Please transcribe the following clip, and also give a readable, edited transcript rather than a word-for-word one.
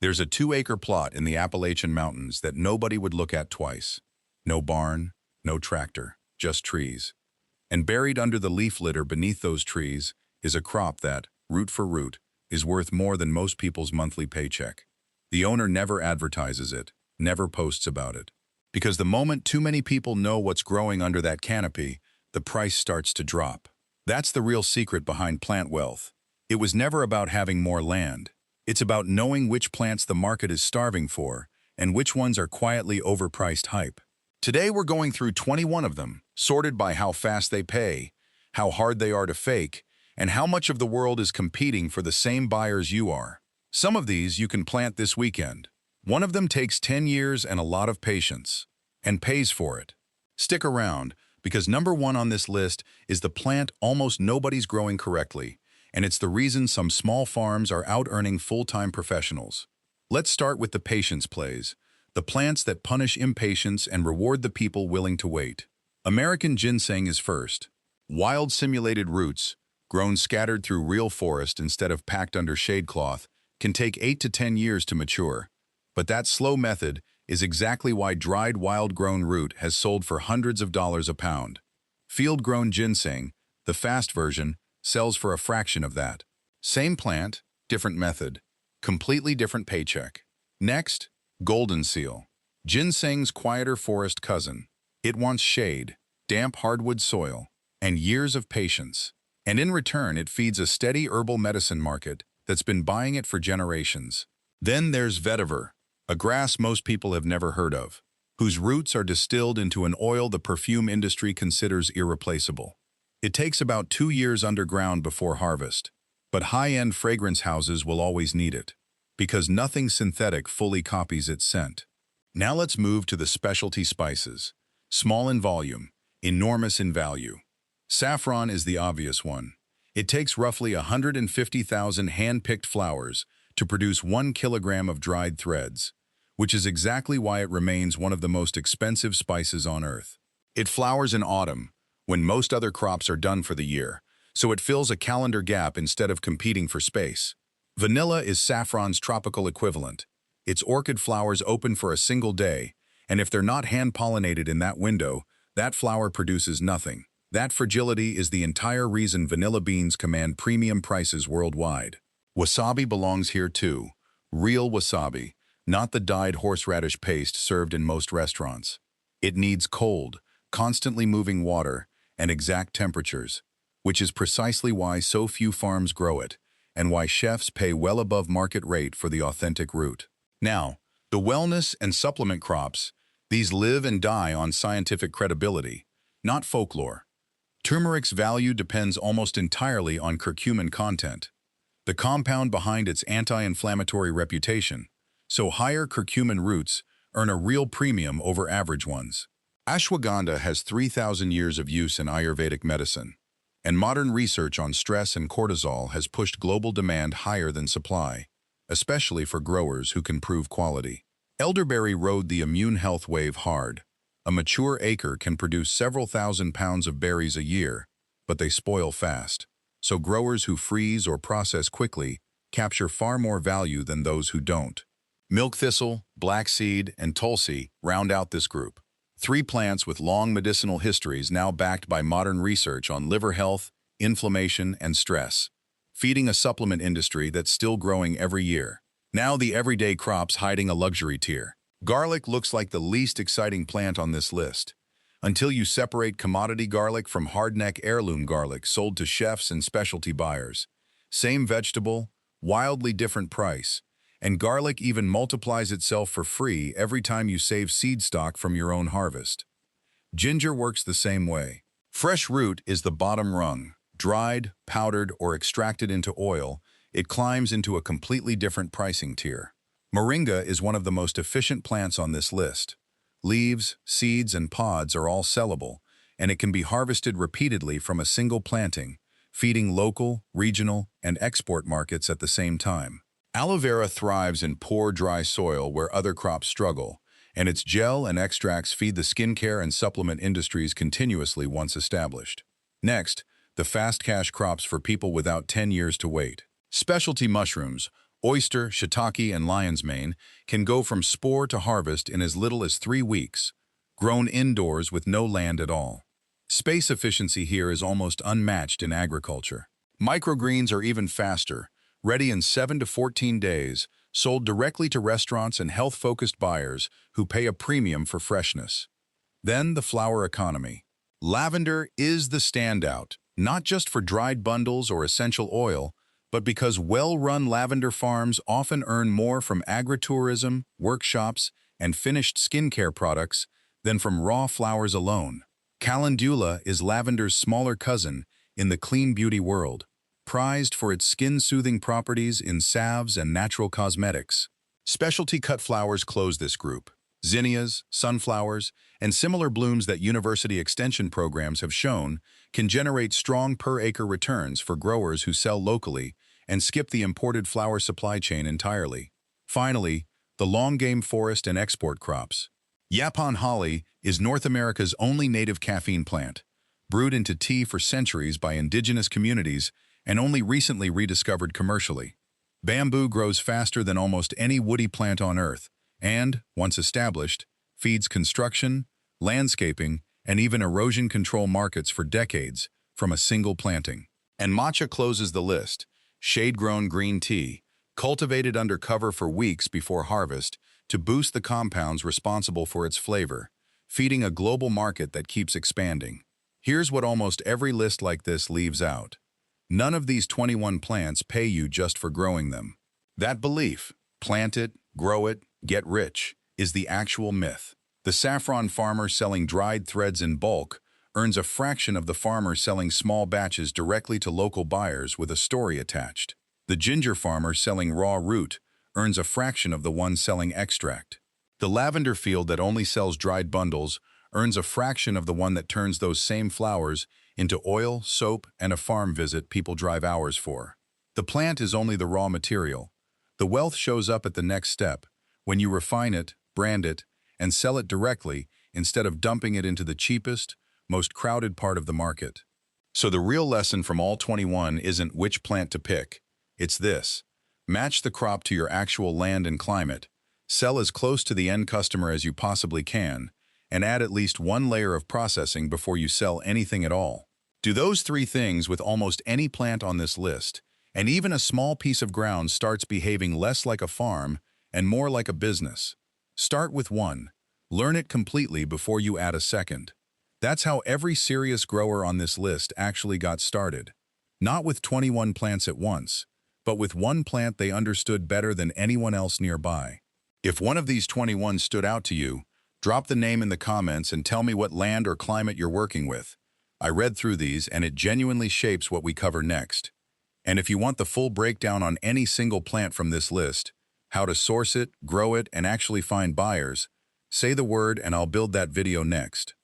There's a 2-acre plot in the Appalachian Mountains that nobody would look at twice. No barn, no tractor, just trees. And buried under the leaf litter beneath those trees is a crop that, root for root, is worth more than most people's monthly paycheck. The owner never advertises it, never posts about it. Because the moment too many people know what's growing under that canopy, the price starts to drop. That's the real secret behind plant wealth. It was never about having more land. It's about knowing which plants the market is starving for and which ones are quietly overpriced hype. Today we're going through 21 of them, sorted by how fast they pay, how hard they are to fake, and how much of the world is competing for the same buyers you are. Some of these you can plant this weekend. One of them takes 10 years and a lot of patience, and pays for it. Stick around, because number one on this list is the plant almost nobody's growing correctly, and it's the reason some small farms are out-earning full-time professionals. Let's start with the patience plays, the plants that punish impatience and reward the people willing to wait. American ginseng is first. Wild simulated roots, grown scattered through real forest instead of packed under shade cloth, can take 8 to 10 years to mature. But that slow method is exactly why dried wild-grown root has sold for hundreds of dollars a pound. Field-grown ginseng, the fast version, sells for a fraction of that. Same plant, different method, completely different paycheck. Next, golden seal, ginseng's quieter forest cousin. It wants shade, damp hardwood soil, and years of patience. And in return, it feeds a steady herbal medicine market that's been buying it for generations. Then there's vetiver, a grass most people have never heard of, whose roots are distilled into an oil the perfume industry considers irreplaceable. It takes about 2 years underground before harvest, but high-end fragrance houses will always need it, because nothing synthetic fully copies its scent. Now let's move to the specialty spices. Small in volume, enormous in value. Saffron is the obvious one. It takes roughly 150,000 hand-picked flowers to produce 1 kilogram of dried threads, which is exactly why it remains one of the most expensive spices on earth. It flowers in autumn, when most other crops are done for the year, so it fills a calendar gap instead of competing for space. Vanilla is saffron's tropical equivalent. Its orchid flowers open for a single day, and if they're not hand-pollinated in that window, that flower produces nothing. That fragility is the entire reason vanilla beans command premium prices worldwide. Wasabi belongs here too. Real wasabi, not the dyed horseradish paste served in most restaurants. It needs cold, constantly moving water, and exact temperatures, which is precisely why so few farms grow it, and why chefs pay well above market rate for the authentic root. Now, the wellness and supplement crops, these live and die on scientific credibility, not folklore. Turmeric's value depends almost entirely on curcumin content, the compound behind its anti-inflammatory reputation, so higher curcumin roots earn a real premium over average ones. Ashwagandha has 3,000 years of use in Ayurvedic medicine, and modern research on stress and cortisol has pushed global demand higher than supply, especially for growers who can prove quality. Elderberry rode the immune health wave hard. A mature acre can produce several thousand pounds of berries a year, but they spoil fast, so growers who freeze or process quickly capture far more value than those who don't. Milk thistle, black seed, and tulsi round out this group. 3 plants with long medicinal histories now backed by modern research on liver health, inflammation, and stress, feeding a supplement industry that's still growing every year. Now the everyday crops hiding a luxury tier. Garlic looks like the least exciting plant on this list, until you separate commodity garlic from hardneck heirloom garlic sold to chefs and specialty buyers. Same vegetable, wildly different price. And garlic even multiplies itself for free every time you save seed stock from your own harvest. Ginger works the same way. Fresh root is the bottom rung. Dried, powdered, or extracted into oil, it climbs into a completely different pricing tier. Moringa is one of the most efficient plants on this list. Leaves, seeds, and pods are all sellable, and it can be harvested repeatedly from a single planting, feeding local, regional, and export markets at the same time. Aloe vera thrives in poor, dry soil where other crops struggle, and its gel and extracts feed the skincare and supplement industries continuously once established. Next, the fast cash crops for people without 10 years to wait. Specialty mushrooms, Oyster, shiitake, and lion's mane can go from spore to harvest in as little as 3 weeks, grown indoors with no land at all. Space efficiency here is almost unmatched in agriculture. Microgreens are even faster, ready in 7 to 14 days, sold directly to restaurants and health-focused buyers who pay a premium for freshness. Then the flower economy. Lavender is the standout, not just for dried bundles or essential oil, but because well-run lavender farms often earn more from agritourism, workshops, and finished skincare products than from raw flowers alone. Calendula is lavender's smaller cousin in the clean beauty world, prized for its skin-soothing properties in salves and natural cosmetics. Specialty cut flowers close this group. Zinnias, sunflowers, and similar blooms that university extension programs have shown can generate strong per-acre returns for growers who sell locally and skip the imported flower supply chain entirely. Finally, the long-game forest and export crops. Yaupon holly is North America's only native caffeine plant, brewed into tea for centuries by indigenous communities and only recently rediscovered commercially. Bamboo grows faster than almost any woody plant on Earth, and, once established, feeds construction, landscaping, and even erosion control markets for decades from a single planting. And matcha closes the list, shade-grown green tea, cultivated under cover for weeks before harvest to boost the compounds responsible for its flavor, feeding a global market that keeps expanding. Here's what almost every list like this leaves out. None of these 21 plants pay you just for growing them. That belief, plant it, grow it, get rich, is the actual myth. The saffron farmer selling dried threads in bulk earns a fraction of the farmer selling small batches directly to local buyers with a story attached. The ginger farmer selling raw root earns a fraction of the one selling extract. The lavender field that only sells dried bundles earns a fraction of the one that turns those same flowers into oil, soap, and a farm visit people drive hours for. The plant is only the raw material. The wealth shows up at the next step, when you refine it, brand it, and sell it directly instead of dumping it into the cheapest, most crowded part of the market. So the real lesson from all 21 isn't which plant to pick. It's this: match the crop to your actual land and climate, sell as close to the end customer as you possibly can, and add at least one layer of processing before you sell anything at all. Do those 3 things with almost any plant on this list, and even a small piece of ground starts behaving less like a farm and more like a business. Start with 1. Learn it completely before you add a second. That's how every serious grower on this list actually got started. Not with 21 plants at once, but with one plant they understood better than anyone else nearby. If one of these 21 stood out to you, drop the name in the comments and tell me what land or climate you're working with. I read through these and it genuinely shapes what we cover next. And if you want the full breakdown on any single plant from this list, how to source it, grow it, and actually find buyers, say the word and I'll build that video next.